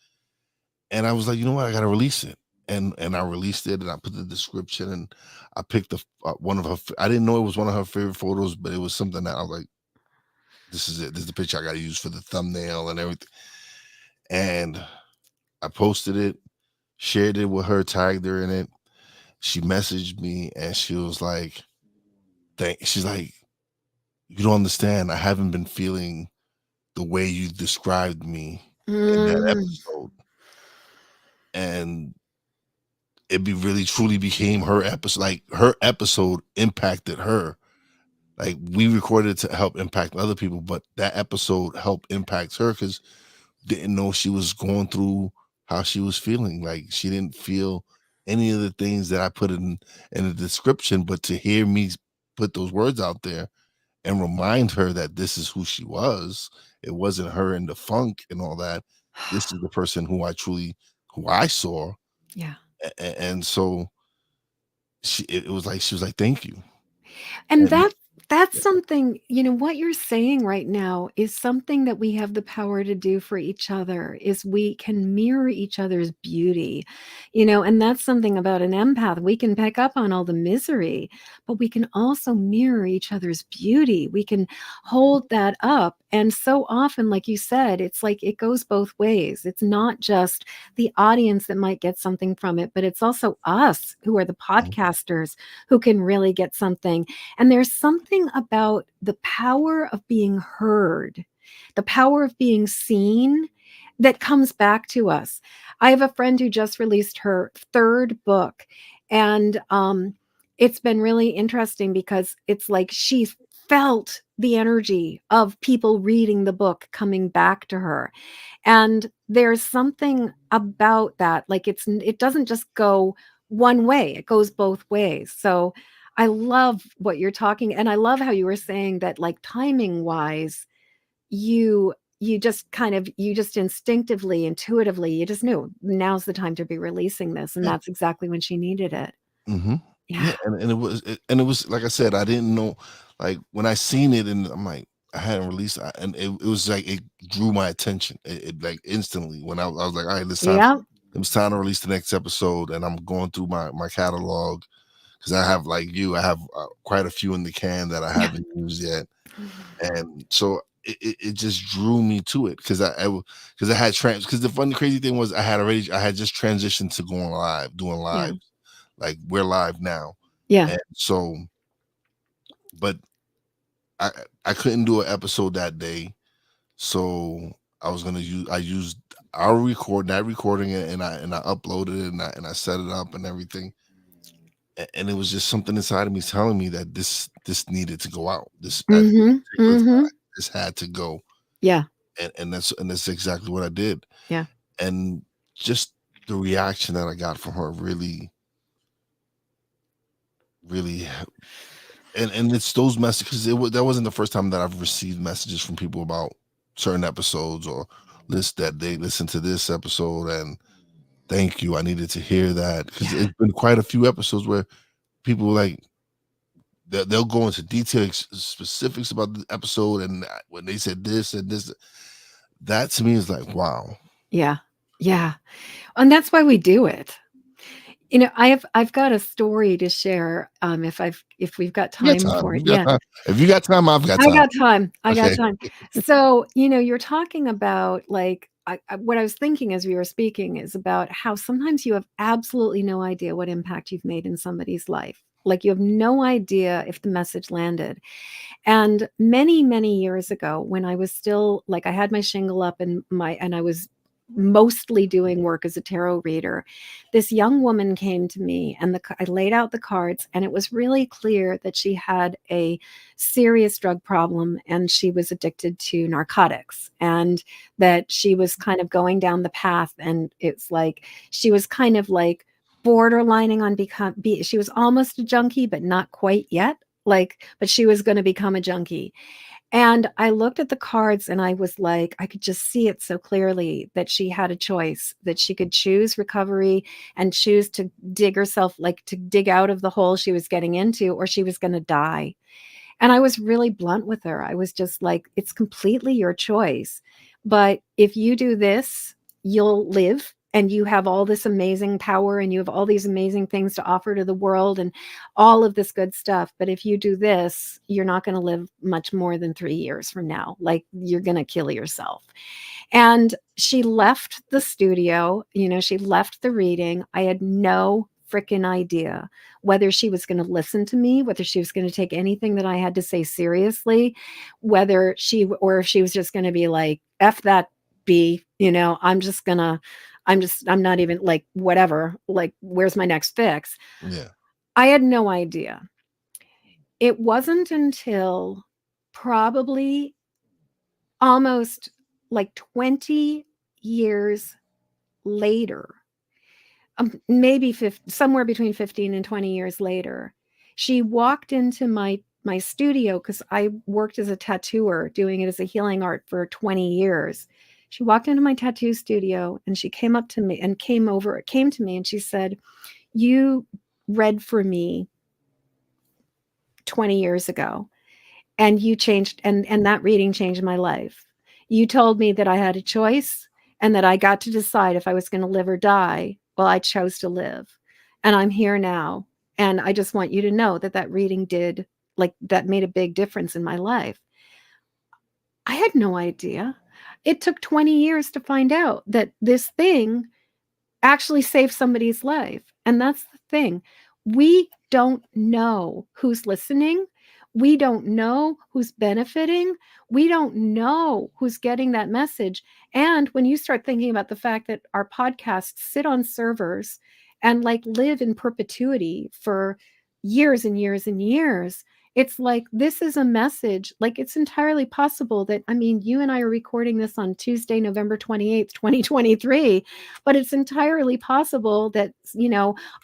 And I was like, "You know what? I gotta release it." And I released it and I put the description and I picked one of her. I didn't know it was one of her favorite photos, but it was something that I was like, "This is it. This is the picture I got to use for the thumbnail and everything." And I posted it, shared it with her, tagged her in it. She messaged me and she was like, she's like, "You don't understand. I haven't been feeling the way you described me in that Mm, episode." And it really truly became her episode. Like her episode impacted her. Like we recorded to help impact other people, but that episode helped impact her because didn't know she was going through how she was feeling. Like she didn't feel any of the things that I put in the description, but to hear me put those words out there and remind her that this is who she was. It wasn't her in the funk and all that. This is the person who I saw. yeah. And so it was like, she was like, "Thank you." And And that's something, what you're saying right now is something that we have the power to do for each other is we can mirror each other's beauty. And that's something about an empath. We can pick up on all the misery, but we can also mirror each other's beauty. We can hold that up. And so often, like you said, it's like it goes both ways. It's not just the audience that might get something from it, but it's also us who are the podcasters who can really get something. And there's something about the power of being heard, the power of being seen that comes back to us. I have a friend who just released her third book, and it's been really interesting because it's like she felt the energy of people reading the book coming back to her. And there's something about that, like it doesn't just go one way, it goes both ways. So I love what you're talking, and I love how you were saying that, like, timing wise, you just instinctively, intuitively, you just knew now's the time to be releasing this, and yeah. that's exactly when she needed it. Mhm. Yeah. Yeah, and it was like I said, I didn't know, like, when I seen it and I'm like, I hadn't released and it was like it drew my attention. Like, instantly when I was like, "Alright, Yeah. it was time to release the next episode," and I'm going through my catalog because I have, like you, I have, quite a few in the can that I Yeah. haven't used yet, and so it just drew me to it because because I had because the funny crazy thing was I had just transitioned to going live, doing Yeah. live. Like, we're live now. Yeah. And so, but I I couldn't do an episode that day. So I used our that recording it, and I uploaded it and I set it up and everything. And it was just something inside of me telling me that this needed to go out. This at this Mhm. particular Mhm. time, this had to go. Yeah. And that's exactly what I did. Yeah. And just the reaction that I got from her really, and it's those messages. That wasn't the first time that I've received messages from people about certain episodes or list that they listened to this episode and thank you. I needed to hear that because Yeah. it's been quite a few episodes where people like they'll go into detail specifics about the episode and when they said this and this, that to me is like wow. Yeah. Yeah. And that's why we do it. I've got a story to share, if we've got You got time time. for it. You got Yeah. time. If you got time, I've got I time. got time. I got Okay. time. So, you're talking about like what I was thinking as we were speaking is about how sometimes you have absolutely no idea what impact you've made in somebody's life. Like you have no idea if the message landed. And many, many years ago, when I was still like I had my shingle up and I was mostly doing work as a tarot reader, this young woman came to me and I laid out the cards, and it was really clear that she had a serious drug problem and she was addicted to narcotics, and that she was kind of going down the path. And it's like she was kind of like borderlining on she was almost a junkie, but not quite yet, like, but she was going to become a junkie. And I looked at the cards and I was like, I could just see it so clearly that she had a choice, that she could choose recovery and choose to dig herself, like to dig out of the hole she was getting into, or she was going to die. And I was really blunt with her. I was just like, it's completely your choice. But if you do this, you'll live and you have all this amazing power and you have all these amazing things to offer to the world and all of this good stuff. But if you do this, you're not going to live much more than 3 years from now. Like you're going to kill yourself. And she left the studio, she left the reading. I had no freaking idea whether she was going to listen to me, whether she was going to take anything that I had to say seriously, or if she was just going to be like, F that B, I'm not even like, whatever, like, where's my next fix? Yeah. I had no idea. It wasn't until probably almost like 20 years later, maybe somewhere between 15 and 20 years later, she walked into my studio because I worked as a tattooer, doing it as a healing art for 20 years. She walked into my tattoo studio and she came up to me and came to me and she said, "You read for me 20 years ago and you changed, and that reading changed my life. You told me that I had a choice and that I got to decide if I was going to live or die. Well, I chose to live and I'm here now. And I just want you to know that that reading did, like, that made a big difference in my life." I had no idea. It took 20 years to find out that this thing actually save somebody's life. And that's the thing. We don't know who's listening. We don't know who's benefiting. We don't know who's getting that message. And when you start thinking about the fact that our podcasts sit on servers and like live in perpetuity for years and years and years, it's like this is a message. Like it's entirely possible that, I mean, you and I are recording this on Tuesday, November 28th, 2023, but it's entirely possible that,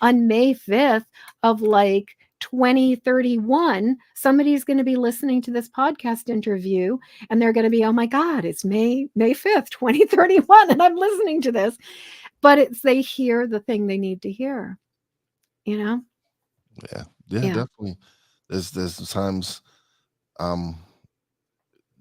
on May 5th of like 2031, somebody's going to be listening to this podcast interview and they're going to be, oh my God, it's May 5th, 2031, and I'm listening to this. But it's they hear the thing they need to hear, you know? Yeah. Yeah, Yeah, definitely. There's sometimes um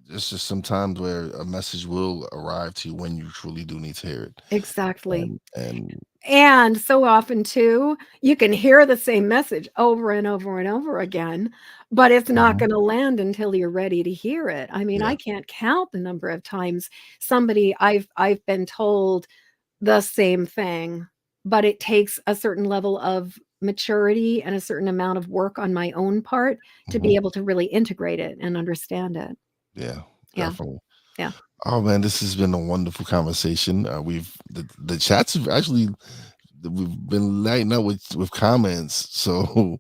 it's just sometimes where a message will arrive to you when you truly do need to hear it. exactly. And And so often too, you can hear the same message over and over and over again, but it's not Mhm. gonna land until you're ready to hear it. I mean, Yeah. I can't count the number of times I've been told the same thing, but it takes a certain level of maturity and a certain amount of work on my own part to be Mhm. able to really integrate it and understand it. Yeah, Yeah, definitely. yeah. Oh man, this has been a wonderful conversation. The chats have actually we've been lighting up with comments. So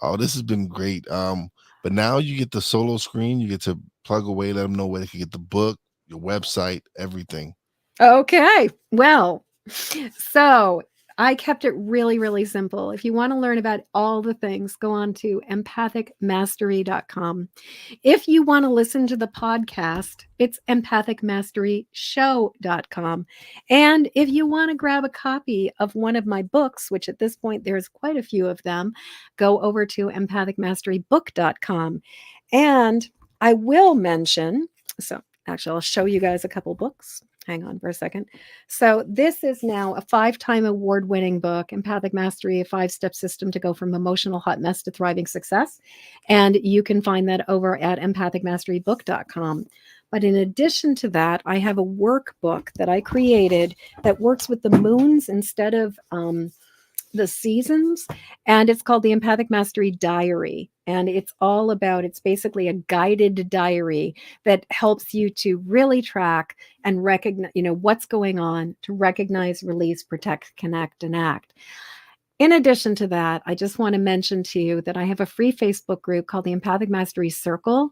oh, this has been great. But now you get the solo screen, you get to plug away, let them know where they can get the book, your website, everything. Okay. Well, so I kept it really, really simple. If you want to learn about all the things, go on to empathicmastery.com. If you want to listen to the podcast, it's empathicmasteryshow.com. And if you want to grab a copy of one of my books, which at this point there's quite a few of them, go over to empathicmasterybook.com. And I will mention, so actually, I'll show you guys a couple books. hang on for a second. So this is now a 5-time award-winning book, Empathic Mastery: A 5-Step System to Go from Emotional Hot Mess to Thriving Success. And you can find that over at empathicmasterybook.com. But in addition to that, I have a workbook that I created that works with the moons instead of the seasons, and it's called the Empathic Mastery Diary. And it's basically a guided diary that helps you to really track and recognize, what's going on, to recognize, release, protect, connect, and act. In addition to that, I just want to mention to you that I have a free Facebook group called the Empathic Mastery Circle.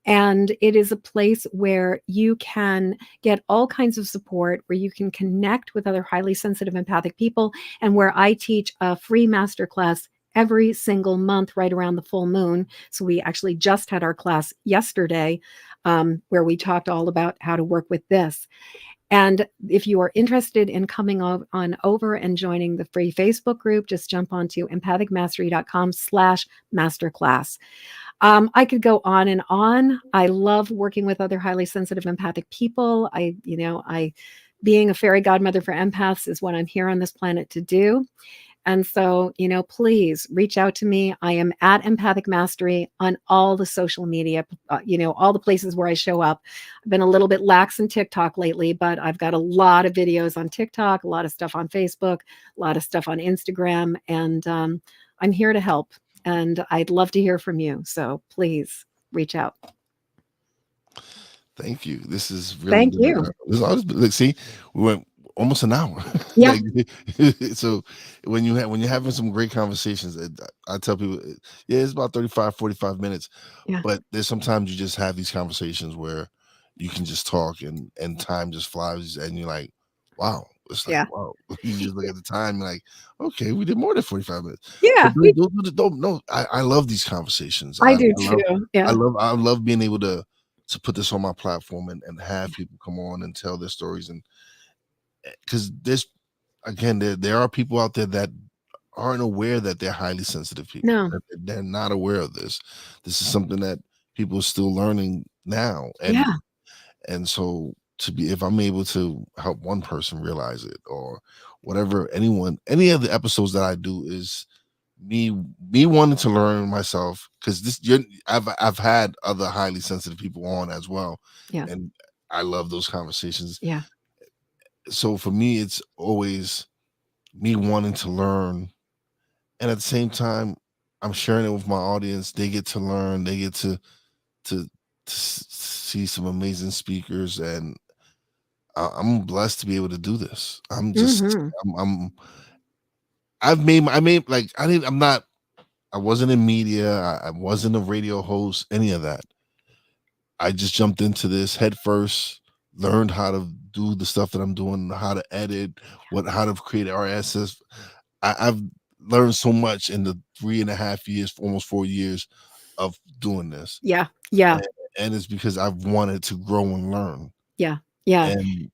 And it is a place where you can get all kinds of support, where you can connect with other highly sensitive empathic people, and where I teach a free masterclass every single month right around the full moon. So we actually just had our class yesterday, where we talked all about how to work with this. And if you are interested in coming on over and joining the free Facebook group, just jump onto empathicmastery.com/masterclass. I could go on and on. I love working with other highly sensitive empathic people. Being a fairy godmother for empaths is what I'm here on this planet to do. And so, please reach out to me. I am at Empathic Mastery on all the social media, all the places where I show up. I've been a little bit lax in TikTok lately, but I've got a lot of videos on TikTok, a lot of stuff on Facebook, a lot of stuff on Instagram, and I'm here to help. And I'd love to hear from you. So please reach out. Thank you. This is really Thank good. you. Like, see, we went almost an hour. Yeah. Like, so when you're having some great conversations, I tell people, yeah, it's about 35, 45 minutes. Yeah. But there's sometimes you just have these conversations where you can just talk and time just flies, and you're like, wow. It's like, Yeah. wow. You just look at the time, you're like, okay, we did more than 45 minutes. Yeah. But no, I love these conversations. I do too. Yeah. I love being able to put this on my platform and have people come on and tell their stories. And because there are people out there that aren't aware that they're highly sensitive people. No. They're not aware of this. This is something that people are still learning now. Yeah. And so if I'm able to help one person realize it, or whatever, any of the episodes that I do is me wanting to learn myself, because I've had other highly sensitive people on as well. Yeah. And I love those conversations. Yeah. So for me, it's always me wanting to learn, and at the same time, I'm sharing it with my audience. They get to learn. They get to see some amazing speakers, and I'm blessed to be able to do this. Mm-hmm. I made like I wasn't in media. I wasn't a radio host, any of that. I just jumped into this head first, learned how to do the stuff that I'm doing, how to edit, how to create RSS. I've learned so much in the 3.5 years, almost 4 years of doing this. Yeah. Yeah. And it's because I've wanted to grow and learn. Yeah. Yeah. And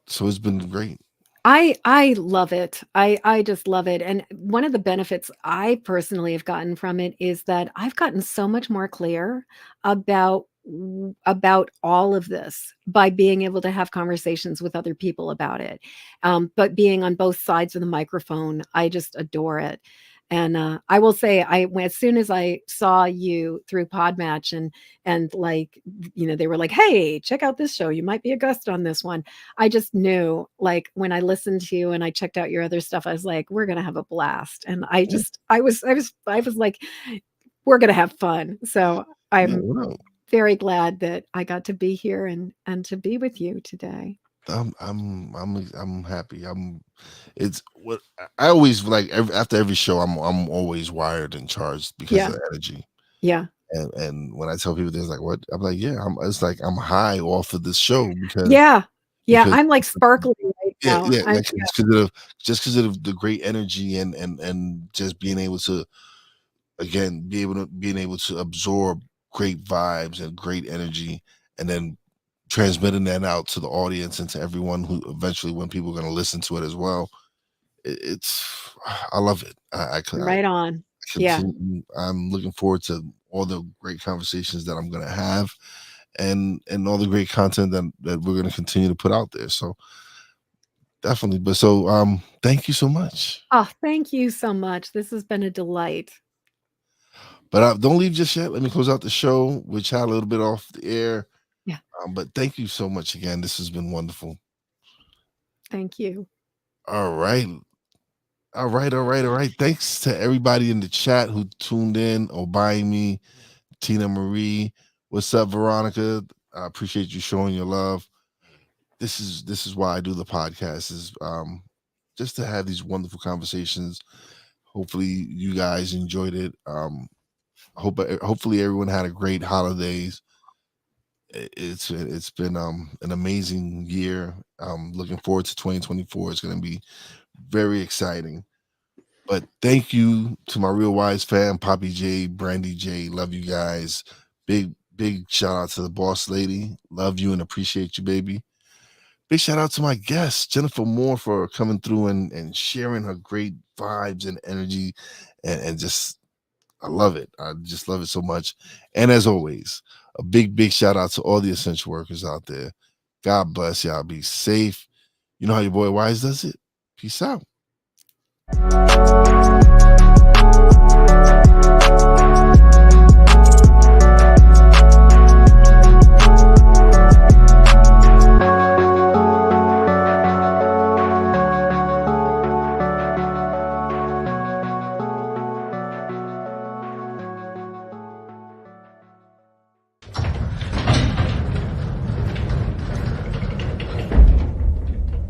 so it's been great. I love it. I just love it. And one of the benefits I personally have gotten from it is that I've gotten so much more clear about all of this by being able to have conversations with other people about it. But being on both sides of the microphone, I just adore it. And I will say, as soon as I saw you through Podmatch, and like, they were like, "Hey, check out this show. You might be a guest on this one." I just knew, like, when I listened to you and I checked out your other stuff, I was like, "We're gonna have a blast." And I was like, "We're gonna have fun." So Yeah, I'm well, very glad that I got to be here and to be with you today. I'm happy. It's what I always like. After every show, I'm always wired and charged because Yeah. of the energy. Yeah. And when I tell people, they're like, "What?" I'm like, "Yeah, it's like I'm high off of this show Yeah. Yeah. because I'm like sparkling right yeah, now. yeah, I like Yeah. just because of the great energy and just being able to, again, being able to absorb great vibes and great energy, and then transmitting that out to the audience and to everyone who eventually, when people are going to listen to it as well. I love it. I Right on. Yeah. continue. I'm looking forward to all the great conversations that I'm going to have, and all the great content that we're going to continue to put out there. So definitely. But so thank you so much. Oh, thank you so much. This has been a delight. But don't leave just yet. Let me close out the show. We chat a little bit off the air. Yeah. But thank you so much again. This has been wonderful. Thank you. All right. All right. All right. All right. Thanks to everybody in the chat who tuned in or buying me. Tina Marie. What's up, Veronica? I appreciate you showing your love. This is why I do the podcast, is just to have these wonderful conversations. Hopefully you guys enjoyed it. Hopefully everyone had a great holidays. It's been an amazing year. Looking forward to 2024. It's going to be very exciting. But thank you to my real wise fam, Poppy J, Brandy J. Love you guys. Big shout out to the boss lady. Love you and appreciate you, baby. Big shout out to my guest, Jennifer Moore, for coming through and sharing her great vibes and energy. And just, I love it. I just love it so much. And as always, a big shout out to all the essential workers out there. God bless y'all. Be safe. You know how your boy Wise does it. Peace out.